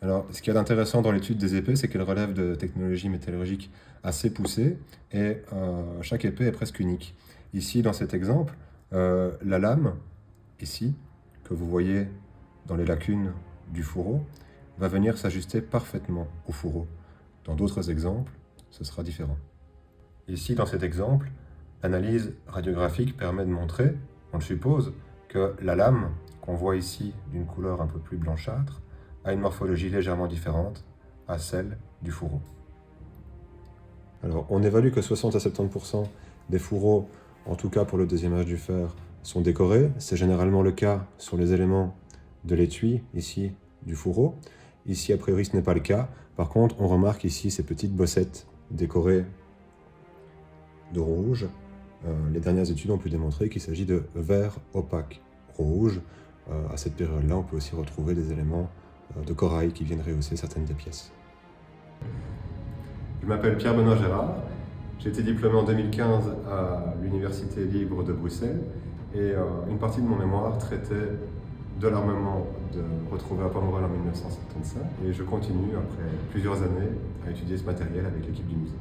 Alors, ce qu'il y a d'intéressant dans l'étude des épées, c'est qu'elle relève de technologies métallurgiques assez poussées et chaque épée est presque unique. Ici, dans cet exemple, la lame, ici, que vous voyez dans les lacunes du fourreau, va venir s'ajuster parfaitement au fourreau. Dans d'autres exemples, ce sera différent. Ici, dans cet exemple, l'analyse radiographique permet de montrer, on le suppose, que la lame qu'on voit ici d'une couleur un peu plus blanchâtre a une morphologie légèrement différente à celle du fourreau. Alors, on évalue que 60 à 70% des fourreaux, en tout cas pour le deuxième âge du fer, sont décorés. C'est généralement le cas sur les éléments de l'étui, ici, du fourreau. Ici, a priori, ce n'est pas le cas. Par contre, on remarque ici ces petites bossettes décorées de rouge. Les dernières études ont pu démontrer qu'il s'agit de verre opaque rouge. À cette période-là, on peut aussi retrouver des éléments de corail qui viennent rehausser certaines des pièces. Je m'appelle Pierre-Benoît Gérard. J'ai été diplômé en 2015 à l'Université libre de Bruxelles et une partie de mon mémoire traitait de l'armement retrouvé à Pomerol en 1975 et je continue après plusieurs années à étudier ce matériel avec l'équipe du musée.